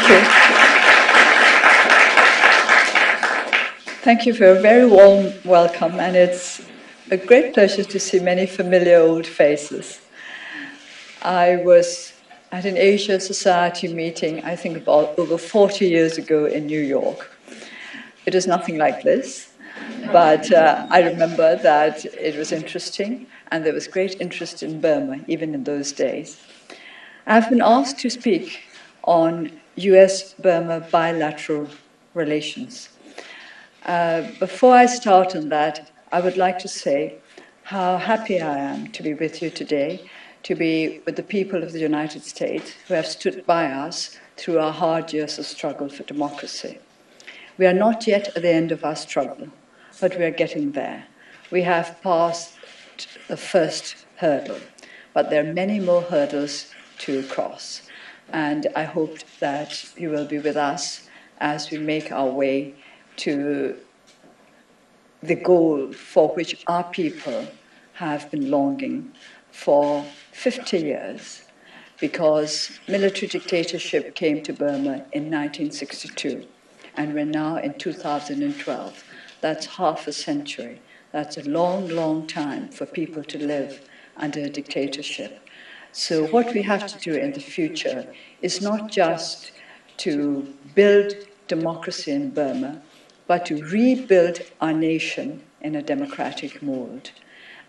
Thank you. Thank you for a very warm welcome, and it's a great pleasure to see many familiar old faces. I was at an Asia Society meeting, I think about over 40 years ago in New York. It is nothing like this, but I remember that it was interesting, and there was great interest in Burma, even in those days. I've been asked to speak on US-Burma bilateral relations. Before I start on that, I would like to say how happy I am to be with you today, to be with the people of the United States who have stood by us through our hard years of struggle for democracy. We are not yet at the end of our struggle, but we are getting there. We have passed the first hurdle, but there are many more hurdles to cross. And I hope that you will be with us as we make our way to the goal for which our people have been longing for 50 years, because military dictatorship came to Burma in 1962, and we're now in 2012. That's half a century. That's a long, long time for people to live under a dictatorship. So what we have to do in the future is not just to build democracy in Burma, but to rebuild our nation in a democratic mold.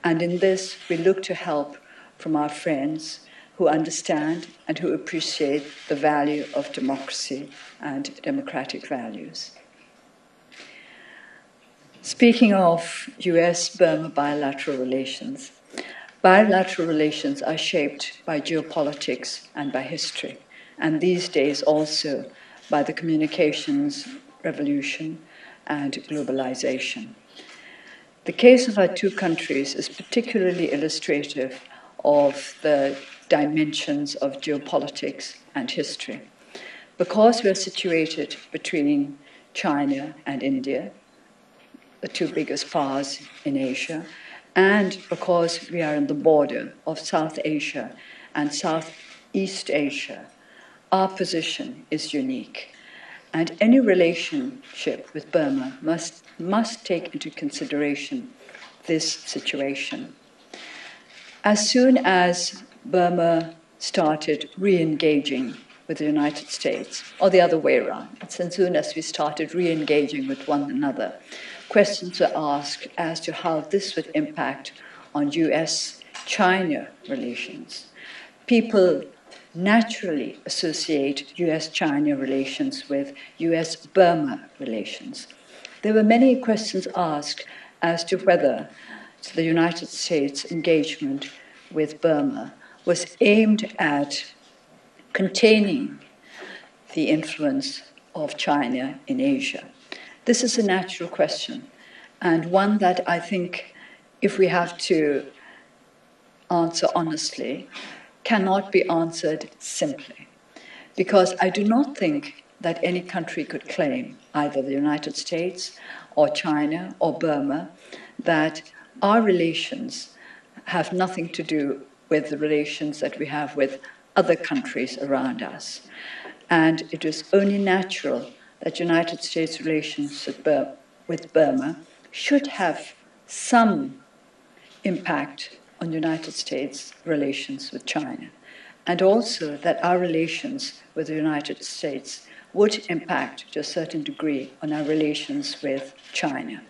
And in this, we look to help from our friends who understand and who appreciate the value of democracy and democratic values. Speaking of US-Burma bilateral relations, bilateral relations are shaped by geopolitics and by history, and these days also by the communications revolution and globalization. The case of our two countries is particularly illustrative of the dimensions of geopolitics and history. Because we are situated between China and India, the two biggest powers in Asia, and because we are on the border of South Asia and Southeast Asia, our position is unique. And any relationship with Burma must take into consideration this situation. As soon as Burma started re-engaging with the United States, or the other way around, as soon as we started re-engaging with one another, questions were asked as to how this would impact on US-China relations. People naturally associate US-China relations with US-Burma relations. There were many questions asked as to whether the United States' engagement with Burma was aimed at containing the influence of China in Asia. This is a natural question, and one that I think, if we have to answer honestly, cannot be answered simply. Because I do not think that any country could claim, either the United States or China or Burma, that our relations have nothing to do with the relations that we have with other countries around us. And it is only natural that United States relations with Burma should have some impact on United States relations with China, and also that our relations with the United States would impact to a certain degree on our relations with China.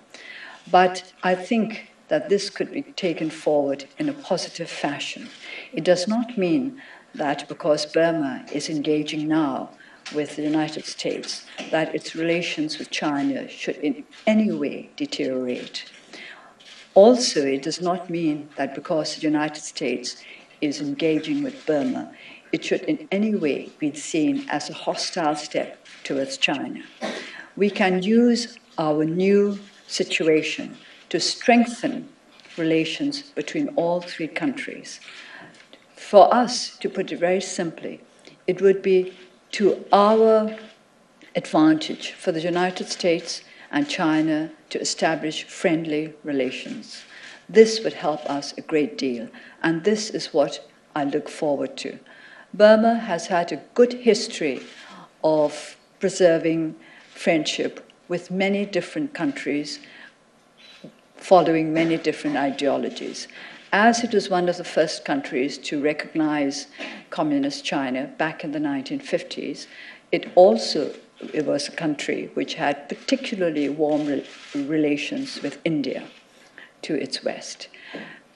But I think that this could be taken forward in a positive fashion. It does not mean that because Burma is engaging now with the United States, that its relations with China should in any way deteriorate. Also, it does not mean that because the United States is engaging with Burma, it should in any way be seen as a hostile step towards China. We can use our new situation to strengthen relations between all three countries. For us, to put it very simply, it would be to our advantage for the United States and China to establish friendly relations. This would help us a great deal, and this is what I look forward to. Burma has had a good history of preserving friendship with many different countries following many different ideologies. As it was one of the first countries to recognize communist China back in the 1950s, it was a country which had particularly warm relations with India to its west.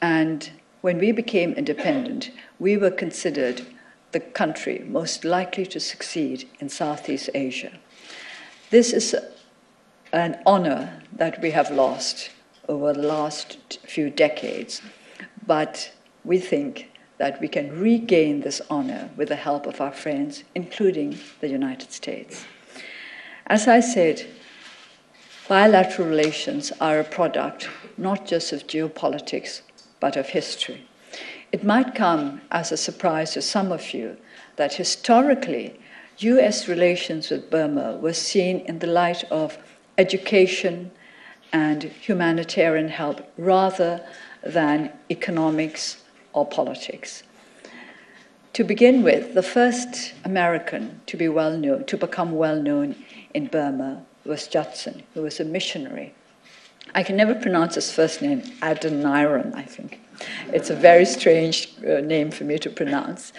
And when we became independent, we were considered the country most likely to succeed in Southeast Asia. This is an honor that we have lost over the last few decades, but we think that we can regain this honor with the help of our friends, including the United States. As I said, bilateral relations are a product not just of geopolitics, but of history. It might come as a surprise to some of you that historically, US relations with Burma were seen in the light of education and humanitarian help rather than economics or politics. To begin with, the first American to become well known in Burma was Judson, who was a missionary. I can never pronounce his first name, Adoniram, I think. It's a very strange name for me to pronounce.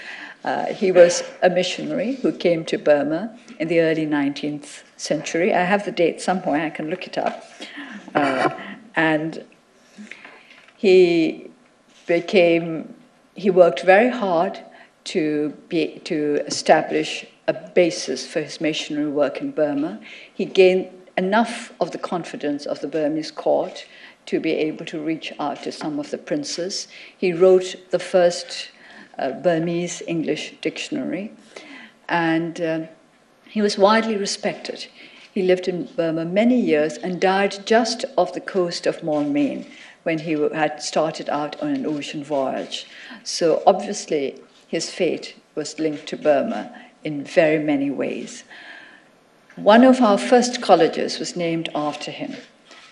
He was a missionary who came to Burma in the early 19th century. I have the date somewhere, I can look it up. And he worked very hard to establish a basis for his missionary work in Burma. He gained enough of the confidence of the Burmese court to be able to reach out to some of the princes. He wrote the first Burmese English dictionary, and he was widely respected. He lived in Burma many years and died just off the coast of Maulmain when he had started out on an ocean voyage. So obviously his fate was linked to Burma in very many ways. One of our first colleges was named after him.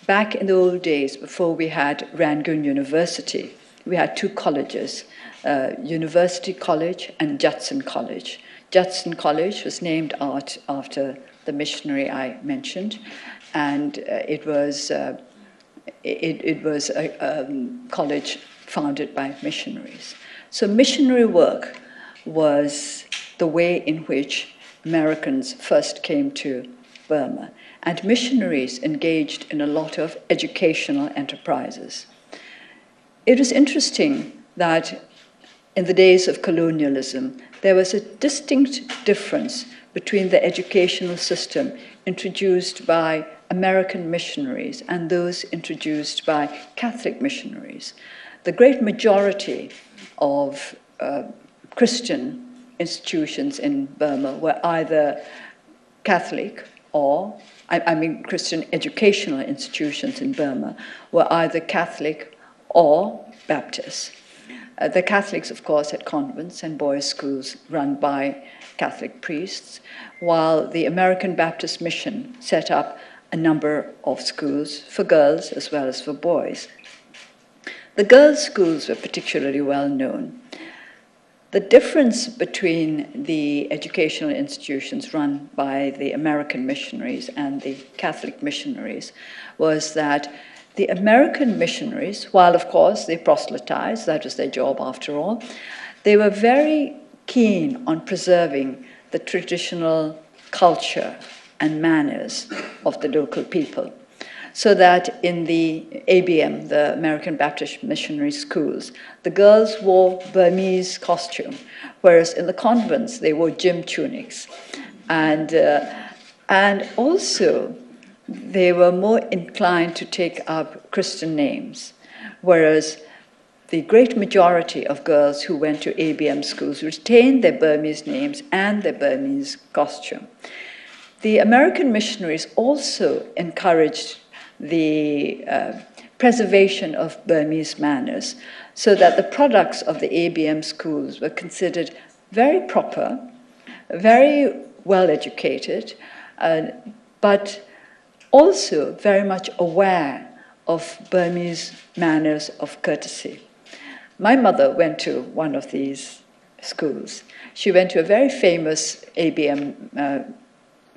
Back in the old days, before we had Rangoon University, we had two colleges, University College and Judson College. Judson College was named after the missionary I mentioned, and it was a college founded by missionaries. So missionary work was the way in which Americans first came to Burma, and missionaries engaged in a lot of educational enterprises. It was interesting that in the days of colonialism, there was a distinct difference between the educational system introduced by American missionaries and those introduced by Catholic missionaries. The great majority of Christian institutions in Burma were either Catholic or, Christian educational institutions in Burma were either Catholic or Baptist. The Catholics, of course, had convents and boys' schools run by Catholic priests, while the American Baptist Mission set up a number of schools for girls as well as for boys. The girls' schools were particularly well known. The difference between the educational institutions run by the American missionaries and the Catholic missionaries was that the American missionaries, while of course they proselytized, that was their job after all, they were very keen on preserving the traditional culture and manners of the local people. So that in the ABM, the American Baptist Missionary Schools, the girls wore Burmese costume, whereas in the convents they wore gym tunics. And also they were more inclined to take up Christian names, whereas the great majority of girls who went to ABM schools retained their Burmese names and their Burmese costume. The American missionaries also encouraged the preservation of Burmese manners, so that the products of the ABM schools were considered very proper, very well educated, but also very much aware of Burmese manners of courtesy. My mother went to one of these schools. She went to a very famous ABM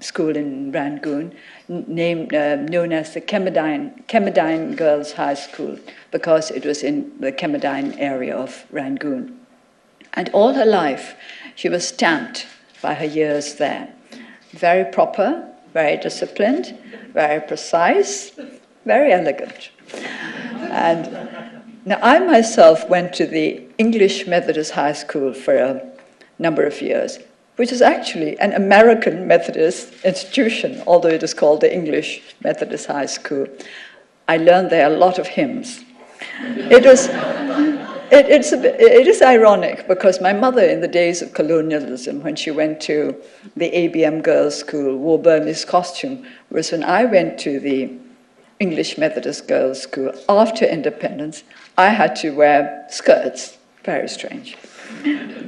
school in Rangoon, known as the Kemadine Girls High School, because it was in the Kemadine area of Rangoon. And all her life, she was stamped by her years there. Very proper, very disciplined, very precise, very elegant. And now I myself went to the English Methodist High School for a number of years, which is actually an American Methodist institution, although it is called the English Methodist High School. I learned there a lot of hymns. It is ironic, because my mother, in the days of colonialism, when she went to the ABM Girls' School, wore Burmese costume, whereas when I went to the English Methodist Girls' School after independence, I had to wear skirts. Very strange.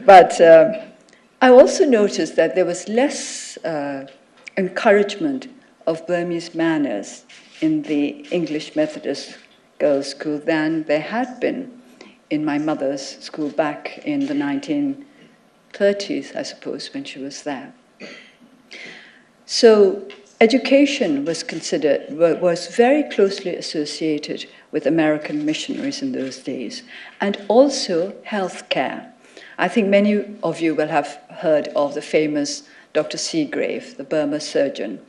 But I also noticed that there was less encouragement of Burmese manners in the English Methodist Girls' School than there had been in my mother's school back in the 1930s, I suppose, when she was there. So education was very closely associated with American missionaries in those days, and also health care. I think many of you will have heard of the famous Dr. Seagrave, the Burma surgeon,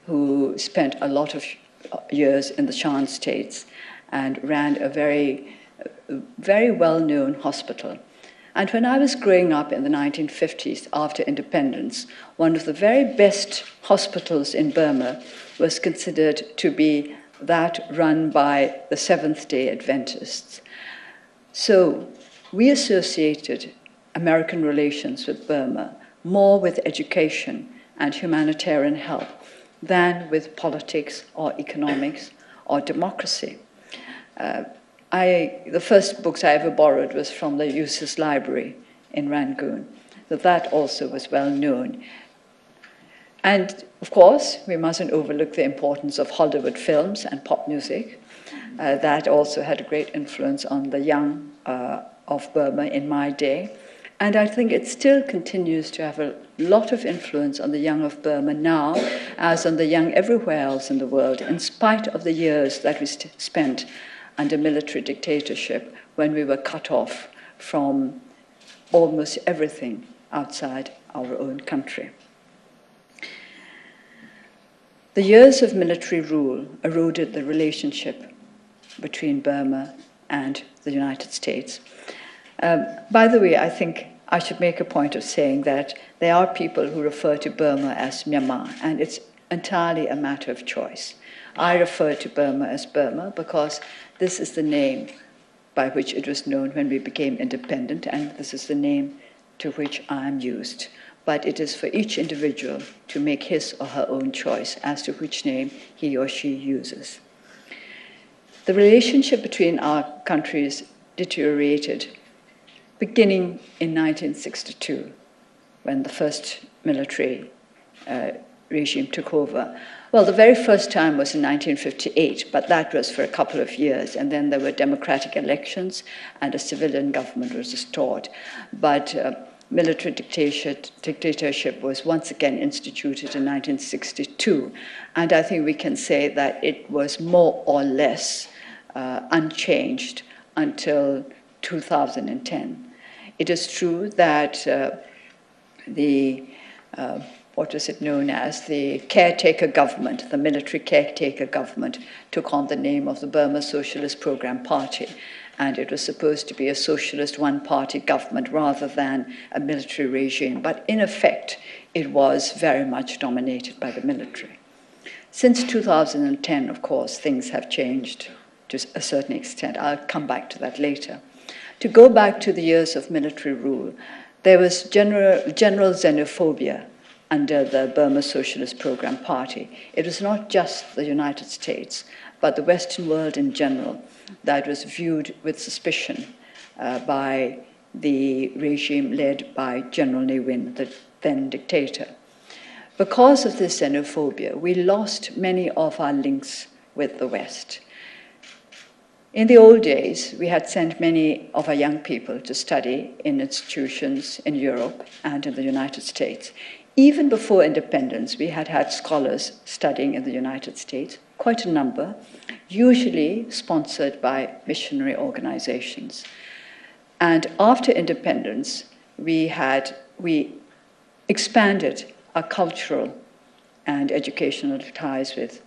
who spent a lot of years in the Shan states and ran a very well-known hospital. And when I was growing up in the 1950s, after independence, one of the very best hospitals in Burma was considered to be that run by the Seventh-day Adventists. So we associated American relations with Burma more with education and humanitarian help than with politics or economics or democracy. The first books I ever borrowed was from the Eustace Library in Rangoon. So that also was well known. And of course, we mustn't overlook the importance of Hollywood films and pop music. That also had a great influence on the young of Burma in my day. And I think it still continues to have a lot of influence on the young of Burma now, as on the young everywhere else in the world, in spite of the years that we spent under military dictatorship, when we were cut off from almost everything outside our own country. The years of military rule eroded the relationship between Burma and the United States. By the way, I think I should make a point of saying that there are people who refer to Burma as Myanmar, and it's entirely a matter of choice. I refer to Burma as Burma because this is the name by which it was known when we became independent, and this is the name to which I am used. But it is for each individual to make his or her own choice as to which name he or she uses. The relationship between our countries deteriorated beginning in 1962, when the first military regime took over. Well, the very first time was in 1958, but that was for a couple of years, and then there were democratic elections and a civilian government was restored. But military dictatorship was once again instituted in 1962, and I think we can say that it was more or less unchanged until 2010. It is true that what was it known as, the caretaker government, the military caretaker government, took on the name of the Burma Socialist Program Party, and it was supposed to be a socialist one-party government rather than a military regime, but in effect it was very much dominated by the military. Since 2010, of course, things have changed to a certain extent. I'll come back to that later. To go back to the years of military rule, there was general xenophobia under the Burma Socialist Program Party. It was not just the United States, but the Western world in general that was viewed with suspicion by the regime led by General Ne Win, the then dictator. Because of this xenophobia, we lost many of our links with the West. In the old days, we had sent many of our young people to study in institutions in Europe and in the United States. Even before independence, we had had scholars studying in the United States, quite a number, usually sponsored by missionary organizations. And after independence, we expanded our cultural and educational ties with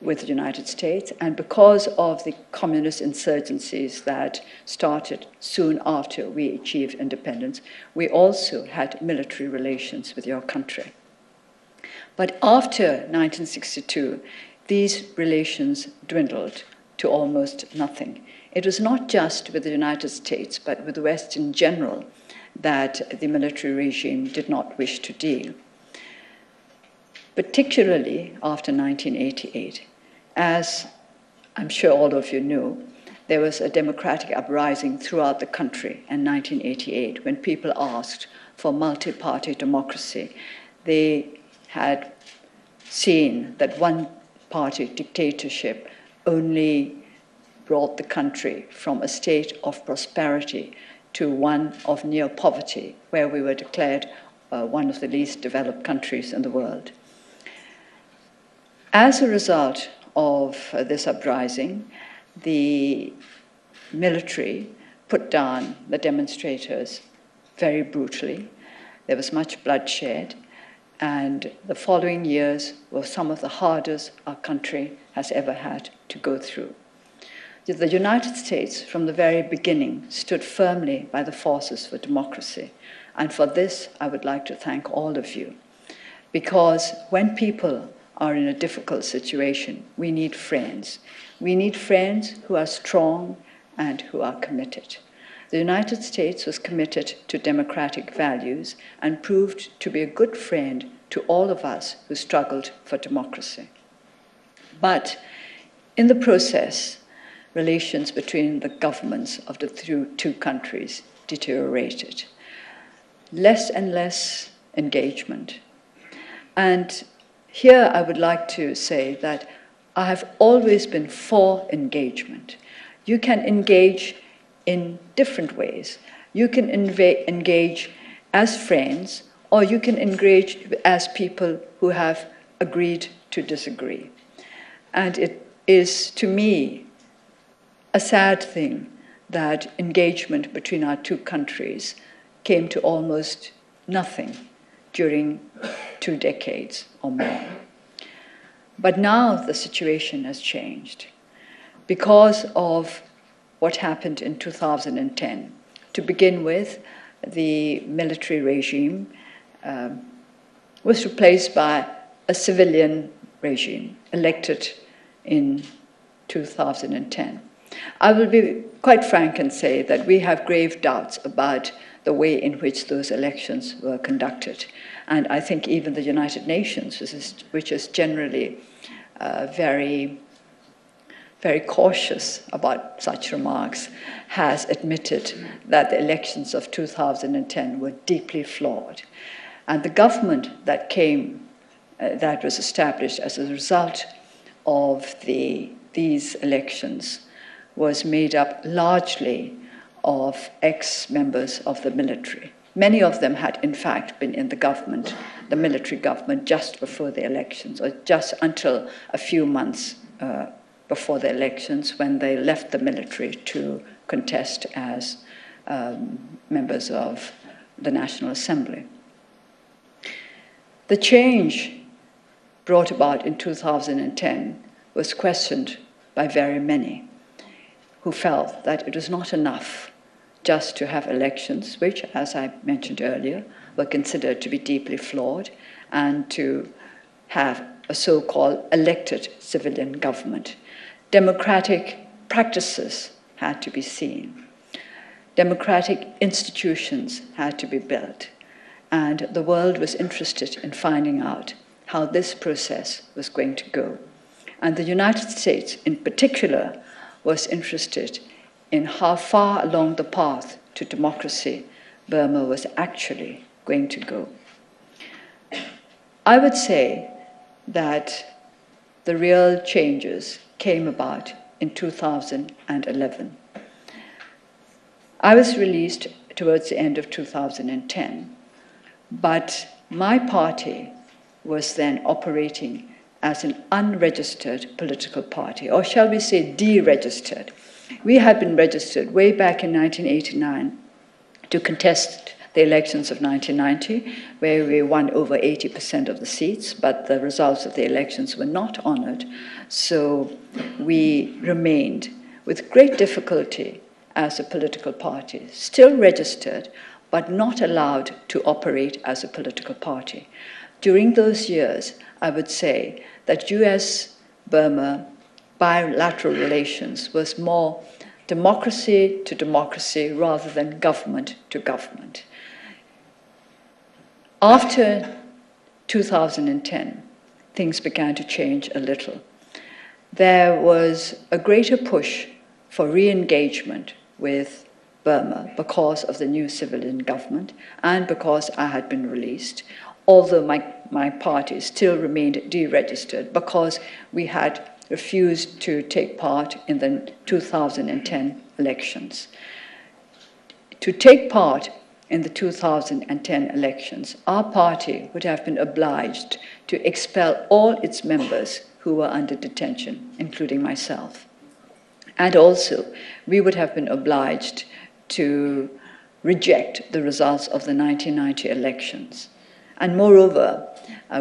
the United States, and because of the communist insurgencies that started soon after we achieved independence, we also had military relations with your country. But after 1962, these relations dwindled to almost nothing. It was not just with the United States, but with the West in general, that the military regime did not wish to deal. Particularly after 1988, as I'm sure all of you know, there was a democratic uprising throughout the country in 1988 when people asked for multi-party democracy. They had seen that one-party dictatorship only brought the country from a state of prosperity to one of near poverty, where we were declared one of the least developed countries in the world. As a result of this uprising, the military put down the demonstrators very brutally. There was much bloodshed, and the following years were some of the hardest our country has ever had to go through. The United States, from the very beginning, stood firmly by the forces for democracy, and for this I would like to thank all of you, because when people are in a difficult situation, we need friends. We need friends who are strong and who are committed. The United States was committed to democratic values and proved to be a good friend to all of us who struggled for democracy. But in the process, relations between the governments of the two countries deteriorated. Less and less engagement. And here I would like to say that I have always been for engagement. You can engage in different ways. You can engage as friends, or you can engage as people who have agreed to disagree. And it is, to me, a sad thing that engagement between our two countries came to almost nothing during 2 decades or more. But now the situation has changed because of what happened in 2010. To begin with, the military regime was replaced by a civilian regime elected in 2010. I will be quite frank and say that we have grave doubts about the way in which those elections were conducted. And I think even the United Nations, which is generally very cautious about such remarks, has admitted that the elections of 2010 were deeply flawed. And the government that came, that was established as a result of these elections, was made up largely of ex-members of the military. Many of them had, in fact, been in the government, the military government, just before the elections, or just until a few months before the elections, when they left the military to contest as members of the National Assembly. The change brought about in 2010 was questioned by very many, who felt that it was not enough just to have elections, which, as I mentioned earlier, were considered to be deeply flawed, and to have a so-called elected civilian government. Democratic practices had to be seen. Democratic institutions had to be built. And the world was interested in finding out how this process was going to go. And the United States, in particular, was interested in how far along the path to democracy Burma was actually going to go. I would say that the real changes came about in 2011. I was released towards the end of 2010, but my party was then operating as an unregistered political party, or shall we say deregistered. We had been registered way back in 1989 to contest the elections of 1990, where we won over 80% of the seats, but the results of the elections were not honored. So we remained with great difficulty as a political party, still registered, but not allowed to operate as a political party. During those years, I would say that US-Burma bilateral relations was more democracy to democracy rather than government to government. After 2010, things began to change a little. There was a greater push for re-engagement with Burma because of the new civilian government and because I had been released, although my party still remained deregistered because we had refused to take part in the 2010 elections. To take part in the 2010 elections, our party would have been obliged to expel all its members who were under detention, including myself. And also, we would have been obliged to reject the results of the 1990 elections. And moreover,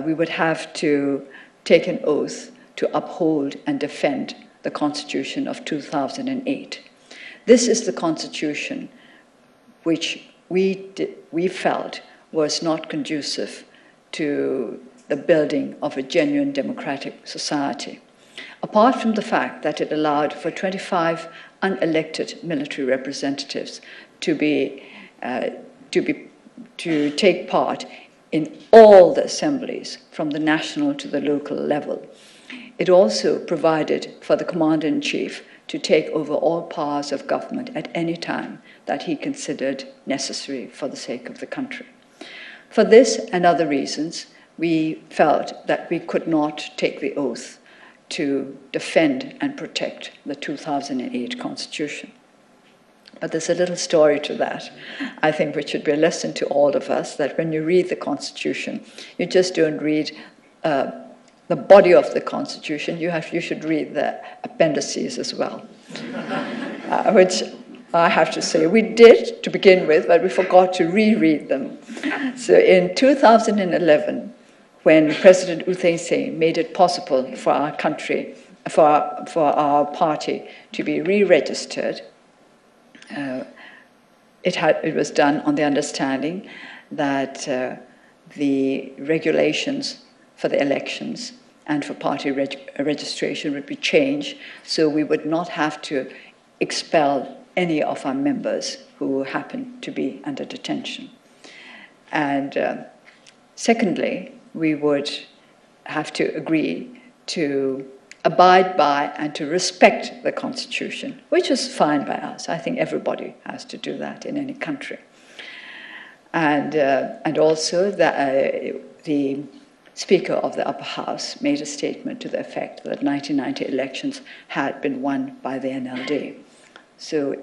we would have to take an oath to uphold and defend the Constitution of 2008. This is the Constitution which we felt was not conducive to the building of a genuine democratic society. Apart from the fact that it allowed for 25 unelected military representatives to take part in all the assemblies, from the national to the local level. It also provided for the Commander-in-Chief to take over all powers of government at any time that he considered necessary for the sake of the country. For this and other reasons, we felt that we could not take the oath to defend and protect the 2008 Constitution. But there's a little story to that, I think, which should be a lesson to all of us, that when you read the Constitution, you just don't read the body of the Constitution, you should read the appendices as well, which I have to say we did to begin with, but we forgot to reread them. So in 2011, when President U Thein Sein made it possible for our country, for our party to be re-registered, it was done on the understanding that the regulations for the elections and for party registration would be changed, so we would not have to expel any of our members who happened to be under detention. And secondly, we would have to agree to abide by and to respect the Constitution, which is fine by us. I think everybody has to do that in any country. And also the Speaker of the Upper House made a statement to the effect that 1990 elections had been won by the NLD. So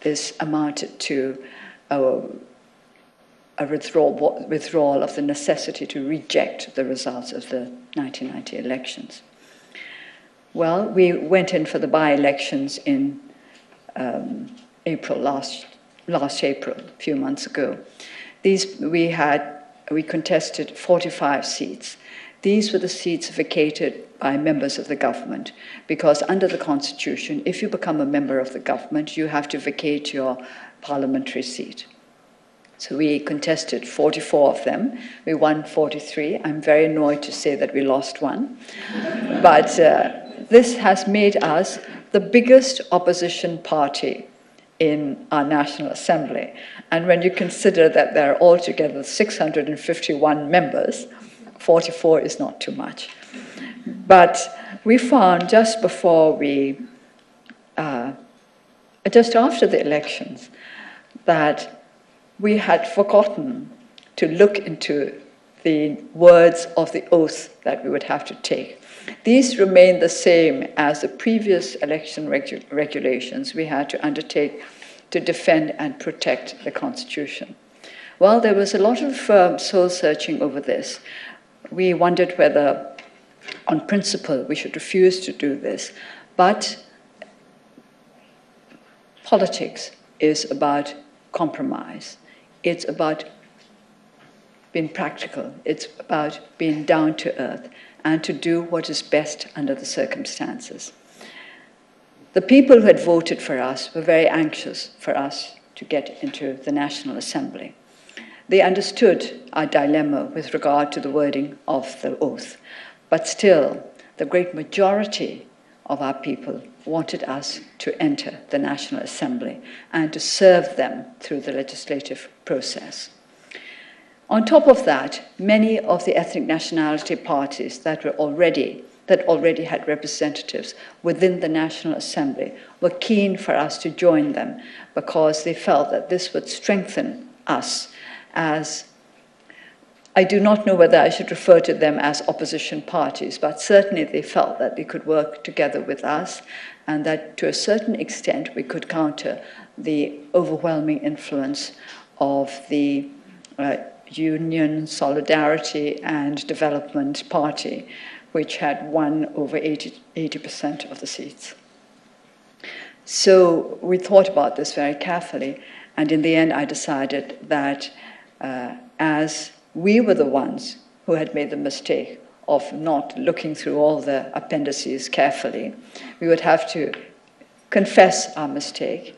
this amounted to a withdrawal of the necessity to reject the results of the 1990 elections. Well, we went in for the by-elections in April, last April, a few months ago. We contested 45 seats. These were the seats vacated by members of the government, because under the Constitution, if you become a member of the government, you have to vacate your parliamentary seat. So we contested 44 of them. We won 43. I'm very annoyed to say that we lost one. But this has made us the biggest opposition party in our National Assembly. And when you consider that there are altogether 651 members, 44 is not too much. But we found just after the elections, that we had forgotten to look into the words of the oath that we would have to take. These remain the same as the previous election regulations we had to undertake to defend and protect the Constitution. Well, there was a lot of soul-searching over this. We wondered whether, on principle, we should refuse to do this. But politics is about compromise. It's about being practical. It's about being down to earth and to do what is best under the circumstances. The people who had voted for us were very anxious for us to get into the National Assembly. They understood our dilemma with regard to the wording of the oath, but still, the great majority of our people wanted us to enter the National Assembly and to serve them through the legislative process. On top of that, many of the ethnic nationality parties that already had representatives within the National Assembly were keen for us to join them because they felt that this would strengthen us as, I do not know whether I should refer to them as opposition parties, but certainly they felt that they could work together with us and that to a certain extent we could counter the overwhelming influence of the Union, Solidarity and Development Party, which had won over 80% of the seats. So we thought about this very carefully, and in the end I decided that as we were the ones who had made the mistake of not looking through all the appendices carefully, we would have to confess our mistake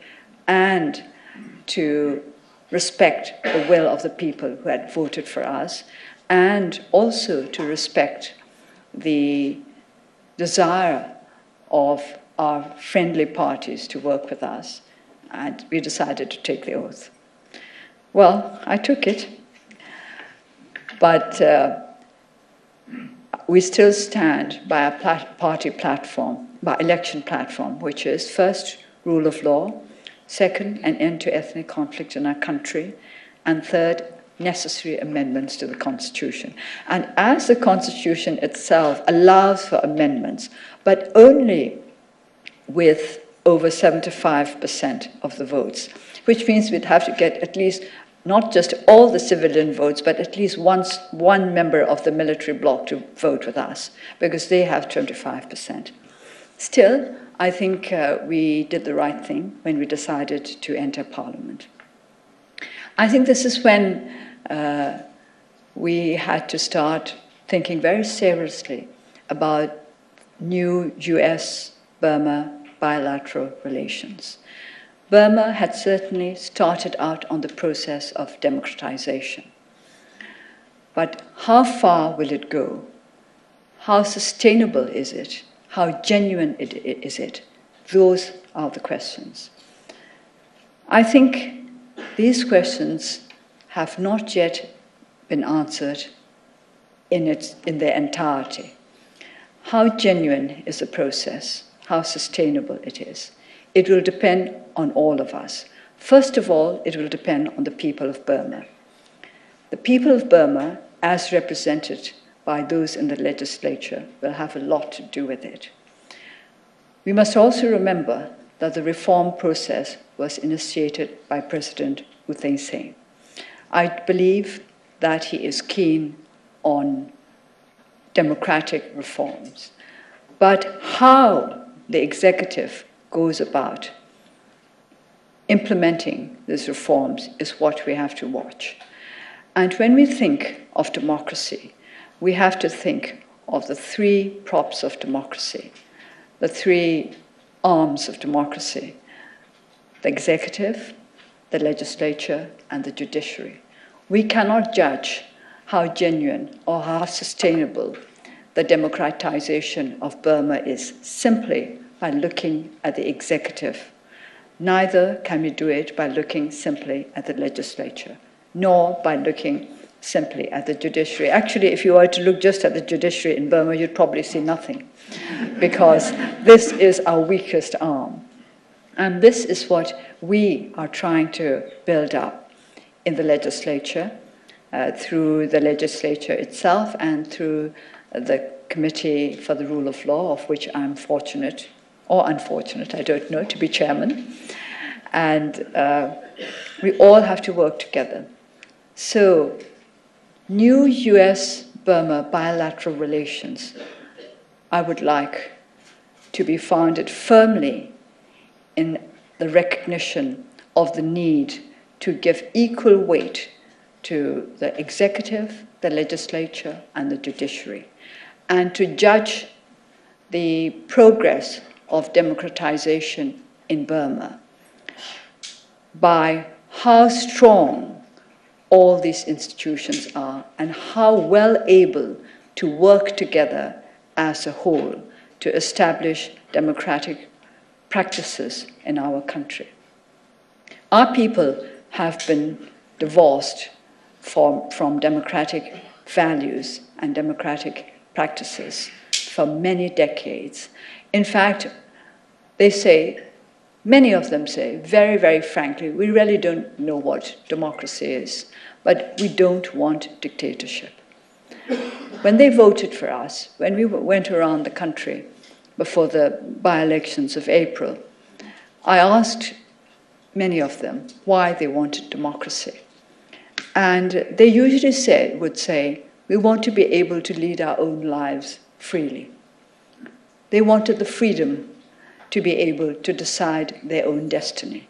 and to respect the will of the people who had voted for us, and also to respect the desire of our friendly parties to work with us. And we decided to take the oath. Well, I took it, but we still stand by our party platform, by election platform, which is first, rule of law, second, an end to ethnic conflict in our country, and third, necessary amendments to the Constitution. And as the Constitution itself allows for amendments, but only with over 75% of the votes, which means we'd have to get at least not just all the civilian votes, but at least one member of the military bloc to vote with us, because they have 25%. Still, I think we did the right thing when we decided to enter Parliament. I think this is when we had to start thinking very seriously about new US-Burma bilateral relations. Burma had certainly started out on the process of democratization. But how far will it go? How sustainable is it? How genuine is it? Those are the questions. I think these questions have not yet been answered in their entirety. How genuine is the process? How sustainable it is? It will depend on all of us. First of all, it will depend on the people of Burma. The people of Burma, as represented by those in the legislature, will have a lot to do with it. We must also remember that the reform process was initiated by President U Thein Sein. I believe that he is keen on democratic reforms. But how the executive goes about implementing these reforms is what we have to watch. And when we think of democracy, we have to think of the three props of democracy, the three arms of democracy: the executive, the legislature, and the judiciary. We cannot judge how genuine or how sustainable the democratization of Burma is simply by looking at the executive. Neither can we do it by looking simply at the legislature, nor by looking simply at the judiciary. Actually, if you were to look just at the judiciary in Burma, you'd probably see nothing, because this is our weakest arm. And this is what we are trying to build up in the legislature, through the legislature itself and through the Committee for the Rule of Law, of which I'm fortunate, or unfortunate, I don't know, to be chairman. And we all have to work together. So, new US-Burma bilateral relations, I would like to be founded firmly in the recognition of the need to give equal weight to the executive, the legislature, and the judiciary, and to judge the progress of democratization in Burma by how strong all these institutions are and how well able to work together as a whole to establish democratic practices in our country. Our people have been divorced from democratic values and democratic practices for many decades. In fact, they say, many of them say, very, very frankly, we really don't know what democracy is, but we don't want dictatorship. When they voted for us, when we went around the country before the by-elections of April, I asked many of them why they wanted democracy. And they usually would say, we want to be able to lead our own lives freely. They wanted the freedom to be able to decide their own destiny.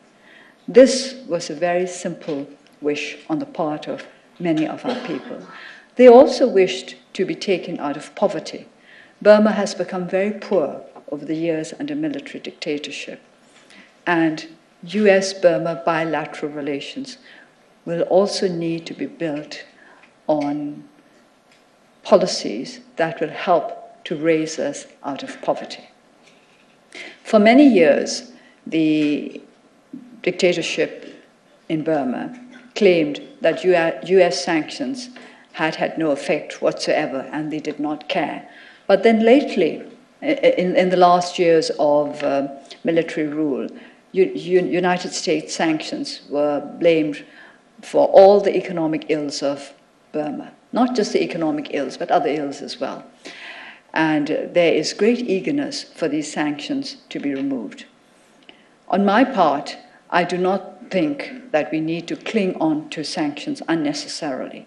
This was a very simple wish on the part of many of our people. They also wished to be taken out of poverty. Burma has become very poor over the years under military dictatorship. And US-Burma bilateral relations will also need to be built on policies that will help to raise us out of poverty. For many years, the dictatorship in Burma claimed that US sanctions had no effect whatsoever and they did not care. But then lately, in the last years of military rule, United States sanctions were blamed for all the economic ills of Burma. Not just the economic ills, but other ills as well. And there is great eagerness for these sanctions to be removed. On my part, I do not think that we need to cling on to sanctions unnecessarily,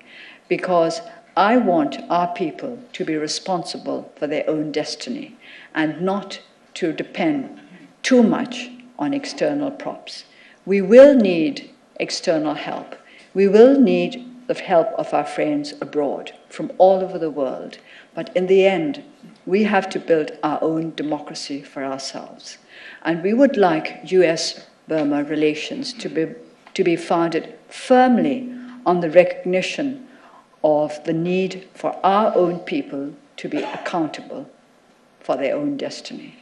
because I want our people to be responsible for their own destiny and not to depend too much on external props. We will need external help. We will need the help of our friends abroad from all over the world. But in the end, we have to build our own democracy for ourselves. And we would like US-Burma relations to be founded firmly on the recognition of the need for our own people to be accountable for their own destiny.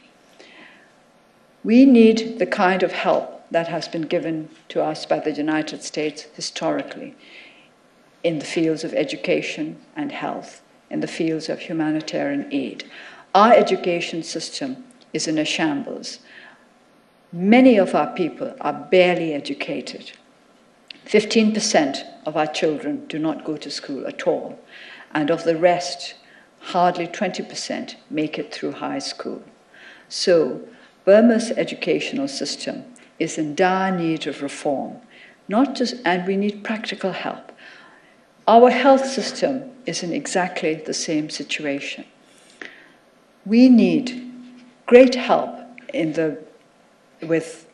We need the kind of help that has been given to us by the United States historically in the fields of education and health, in the fields of humanitarian aid. Our education system is in a shambles. Many of our people are barely educated. 15% of our children do not go to school at all, and of the rest, hardly 20% make it through high school. So Burma's educational system is in dire need of reform, and we need practical help. Our health system is in exactly the same situation. We need great help with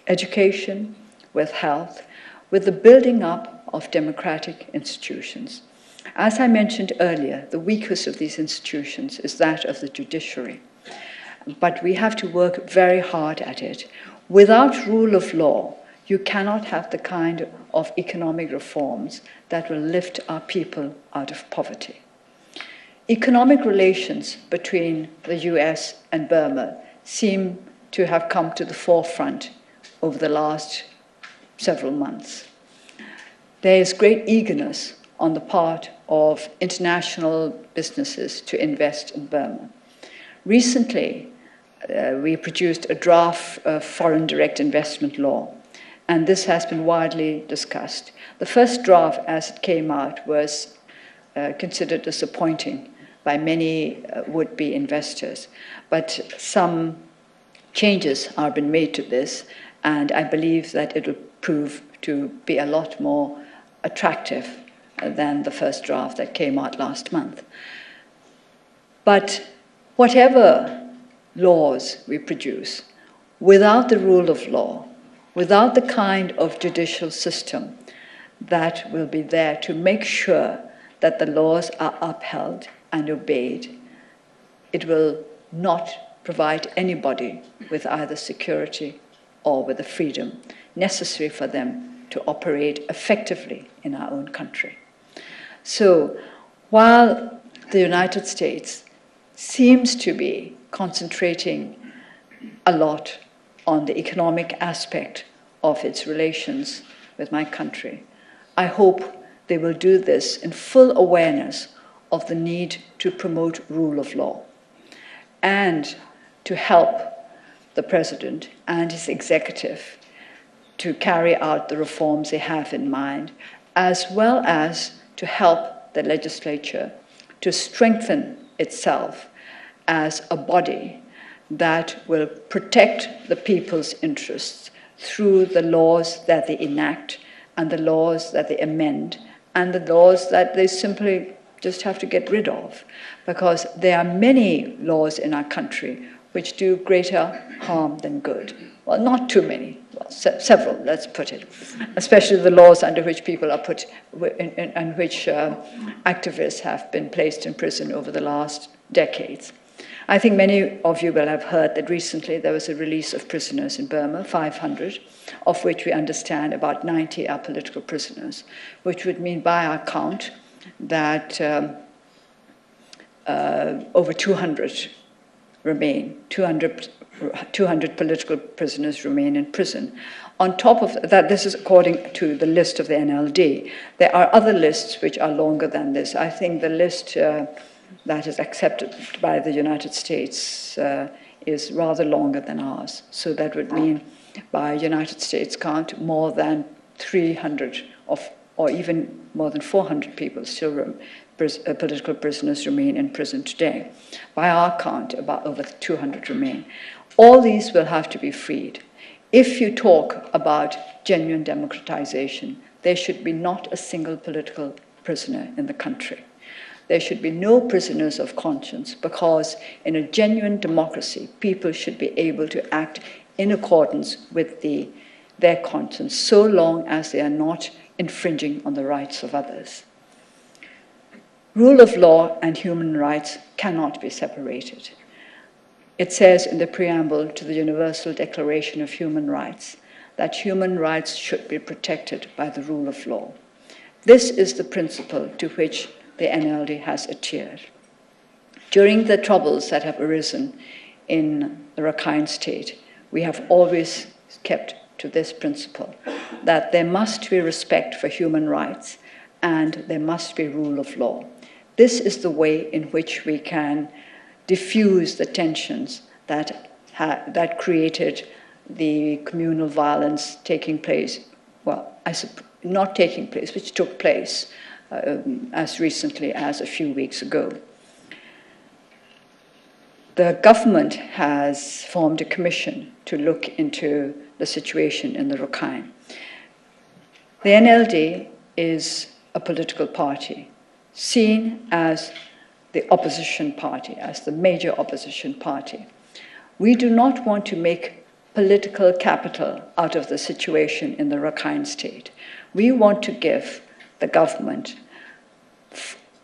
education, with health, with the building up of democratic institutions. As I mentioned earlier, the weakest of these institutions is that of the judiciary. But we have to work very hard at it. Without rule of law, you cannot have the kind of economic reforms that will lift our people out of poverty. Economic relations between the US and Burma seem to have come to the forefront over the last several months. There is great eagerness on the part of international businesses to invest in Burma. Recently, we produced a draft foreign direct investment law, and this has been widely discussed. The first draft, as it came out, was considered disappointing by many would-be investors, but some changes have been made to this, and I believe that it will prove to be a lot more attractive than the first draft that came out last month. But whatever laws we produce, without the rule of law, without the kind of judicial system that will be there to make sure that the laws are upheld and obeyed, it will not provide anybody with either security or with the freedom necessary for them to operate effectively in our own country. So while the United States seems to be concentrating a lot on the economic aspect of its relations with my country, I hope they will do this in full awareness of the need to promote rule of law and to help the President and his executive to carry out the reforms they have in mind, as well as to help the legislature to strengthen itself as a body that will protect the people's interests through the laws that they enact and the laws that they amend and the laws that they simply just have to get rid of, because there are many laws in our country which do greater harm than good. Well, not too many, well, several, let's put it, especially the laws under which people are put, and which activists have been placed in prison over the last decades. I think many of you will have heard that recently there was a release of prisoners in Burma, 500, of which we understand about 90 are political prisoners, which would mean by our count that over 200 remain, 200 political prisoners remain in prison. On top of that, this is according to the list of the NLD. There are other lists which are longer than this. I think the list that is accepted by the United States is rather longer than ours. So that would mean, by United States count, more than 300 or even more than 400 people still political prisoners remain in prison today. By our count, about over 200 remain. All these will have to be freed. If you talk about genuine democratization, there should be not a single political prisoner in the country. There should be no prisoners of conscience, because in a genuine democracy, people should be able to act in accordance with their conscience, so long as they are not infringing on the rights of others. Rule of law and human rights cannot be separated. It says in the preamble to the Universal Declaration of Human Rights that human rights should be protected by the rule of law. This is the principle to which the NLD has adhered. During the troubles that have arisen in the Rakhine State, we have always kept to this principle, that there must be respect for human rights and there must be rule of law. This is the way in which we can diffuse the tensions that created the communal violence taking place, well, not taking place, which took place as recently as a few weeks ago. The government has formed a commission to look into the situation in the Rakhine. The NLD is a political party, seen as the opposition party, as the major opposition party. We do not want to make political capital out of the situation in the Rakhine State. We want to give the government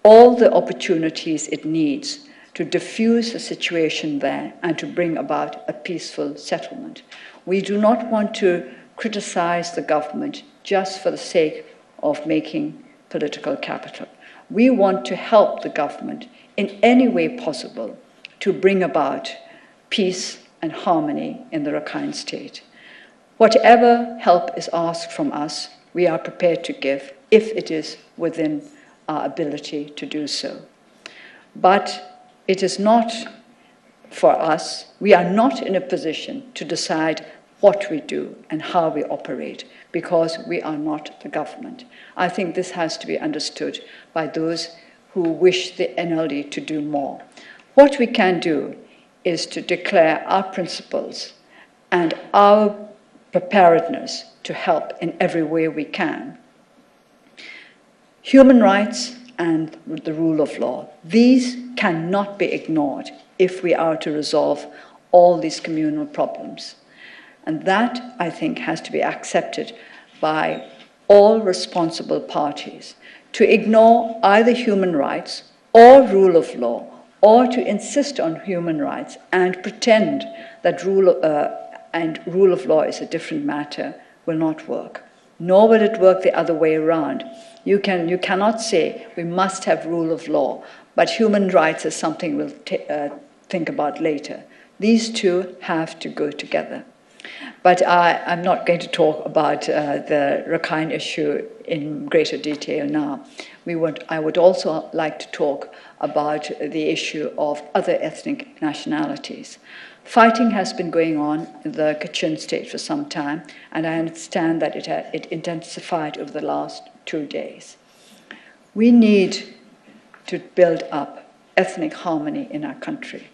all the opportunities it needs to diffuse the situation there and to bring about a peaceful settlement. We do not want to criticize the government just for the sake of making political capital. We want to help the government in any way possible to bring about peace and harmony in the Rakhine State. Whatever help is asked from us, we are prepared to give if it is within our ability to do so. But it is not for us, we are not in a position to decide what we do and how we operate, because we are not the government. I think this has to be understood by those who wish the NLD to do more. What we can do is to declare our principles and our preparedness to help in every way we can. Human rights and the rule of law, these cannot be ignored if we are to resolve all these communal problems. And that, I think, has to be accepted by all responsible parties. To ignore either human rights or rule of law, or to insist on human rights and pretend that rule of law is a different matter, will not work. Nor will it work the other way around. You cannot say we must have rule of law, but human rights is something we'll think about later. These two have to go together. But I'm not going to talk about the Rakhine issue in greater detail now. I would also like to talk about the issue of other ethnic nationalities. Fighting has been going on in the Kachin state for some time, and I understand that it intensified over the last 2 days. We need to build up ethnic harmony in our country.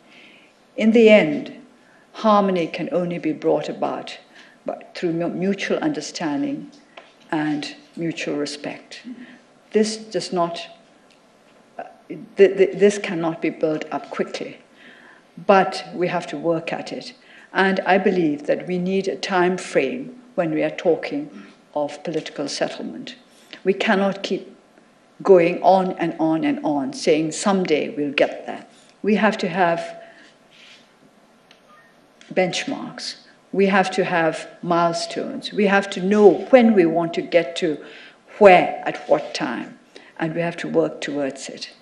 In the end, harmony can only be brought about through mutual understanding and mutual respect. This cannot be built up quickly, but we have to work at it. And I believe that we need a time frame when we are talking of political settlement. We cannot keep going on and on and on, saying someday we'll get there. We have to have benchmarks. We have to have milestones. We have to know when we want to get to where at what time, and we have to work towards it.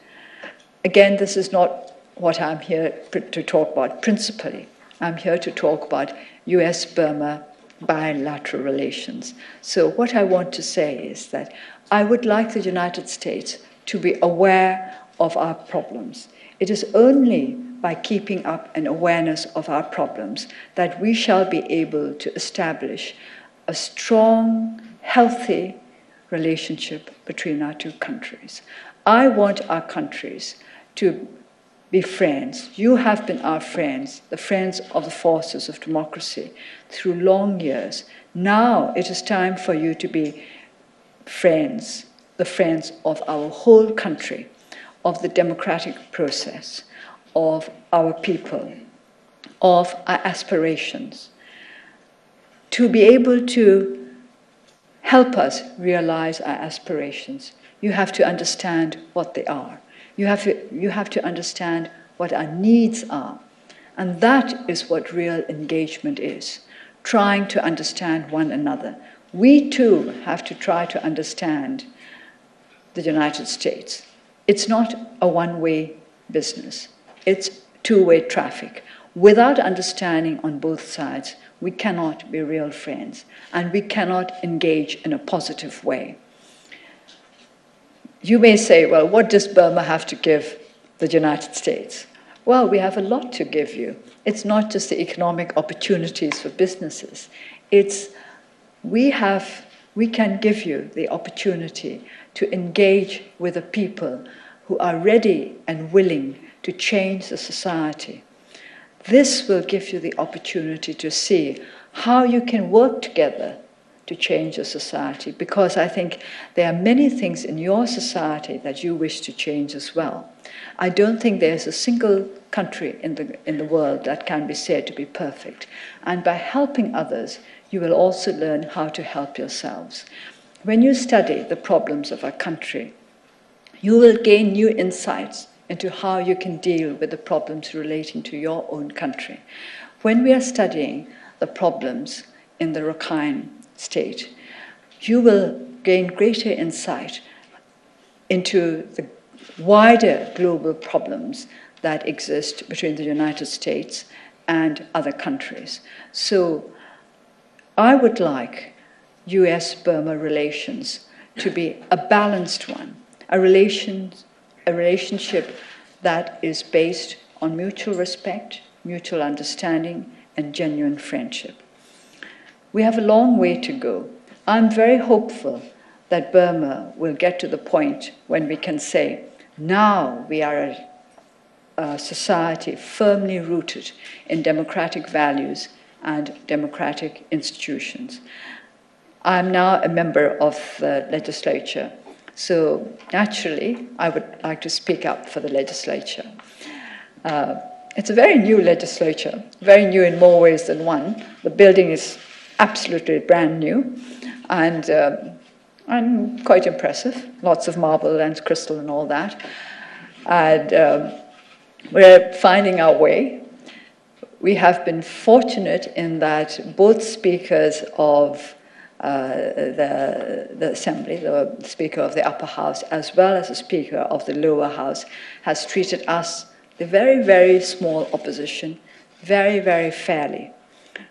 Again, this is not what I'm here to talk about principally. I'm here to talk about US-Burma bilateral relations. So what I want to say is that I would like the United States to be aware of our problems. It is only by keeping up an awareness of our problems that we shall be able to establish a strong, healthy relationship between our two countries. I want our countries to be friends. You have been our friends, the friends of the forces of democracy through long years. Now it is time for you to be friends, the friends of our whole country, of the democratic process, of our people, of our aspirations, to be able to help us realize our aspirations. You have to understand what they are. You have to understand what our needs are. And that is what real engagement is, trying to understand one another. We too have to try to understand the United States. It's not a one-way business. It's two-way traffic. Without understanding on both sides, we cannot be real friends, and we cannot engage in a positive way. You may say, well, what does Burma have to give the United States? Well, we have a lot to give you. It's not just the economic opportunities for businesses. We can give you the opportunity to engage with the people who are ready and willing to change the society. This will give you the opportunity to see how you can work together to change the society, because I think there are many things in your society that you wish to change as well. I don't think there's a single country in the world that can be said to be perfect. And by helping others, you will also learn how to help yourselves. When you study the problems of our country, you will gain new insights into how you can deal with the problems relating to your own country. When we are studying the problems in the Rakhine state, you will gain greater insight into the wider global problems that exist between the United States and other countries. So I would like US-Burma relations to be a balanced one, a relationship that is based on mutual respect, mutual understanding, and genuine friendship. We have a long way to go. I'm very hopeful that Burma will get to the point when we can say, now we are a society firmly rooted in democratic values and democratic institutions. I'm now a member of the legislature. So naturally, I would like to speak up for the legislature. It's a very new legislature, very new in more ways than one. The building is absolutely brand new and quite impressive. Lots of marble and crystal and all that. And we're finding our way. We have been fortunate in that both speakers of the Assembly, the Speaker of the Upper House, as well as the Speaker of the Lower House, has treated us, the very, very small opposition, very, very fairly.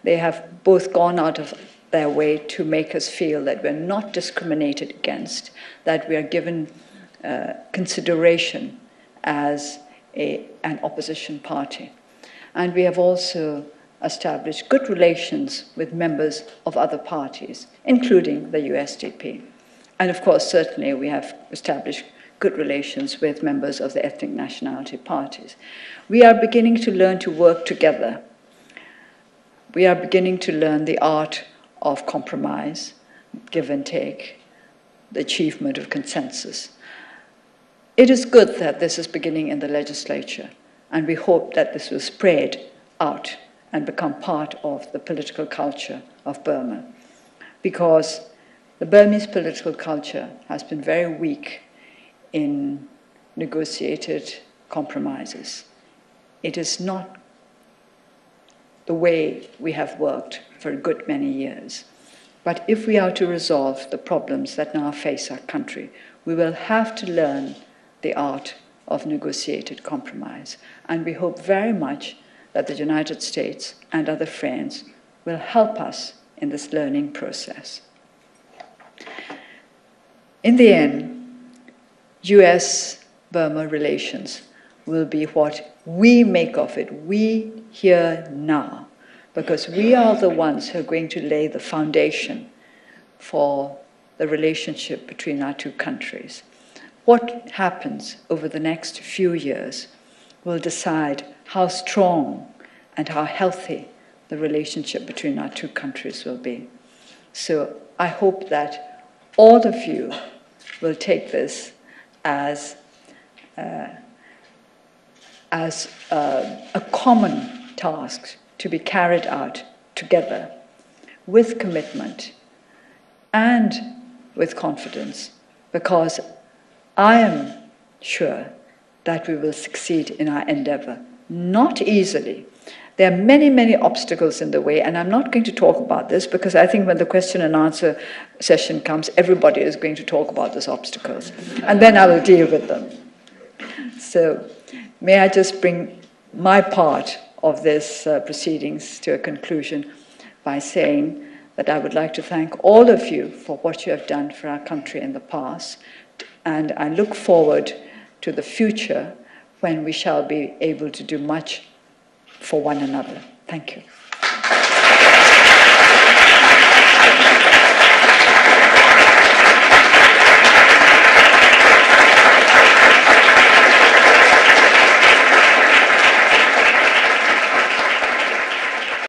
They have both gone out of their way to make us feel that we're not discriminated against, that we are given consideration as an opposition party. And we have also established good relations with members of other parties, including the USDP. And of course, certainly we have established good relations with members of the ethnic nationality parties. We are beginning to learn to work together. We are beginning to learn the art of compromise, give and take, the achievement of consensus. It is good that this is beginning in the legislature, and we hope that this will spread out and become part of the political culture of Burma, because the Burmese political culture has been very weak in negotiated compromises. It is not the way we have worked for a good many years. But if we are to resolve the problems that now face our country, we will have to learn the art of negotiated compromise. And we hope very much that the United States and other friends will help us in this learning process. In the end, US-Burma relations will be what we make of it, we here now, because we are the ones who are going to lay the foundation for the relationship between our two countries. What happens over the next few years will decide how strong and how healthy the relationship between our two countries will be. So I hope that all of you will take this as a common task to be carried out together with commitment and with confidence, because I am sure that we will succeed in our endeavor. Not easily. There are many, many obstacles in the way, and I'm not going to talk about this because I think when the question and answer session comes, everybody is going to talk about those obstacles, and then I will deal with them. So may I just bring my part of this proceedings to a conclusion by saying that I would like to thank all of you for what you have done for our country in the past, and I look forward to the future when we shall be able to do much for one another. Thank you.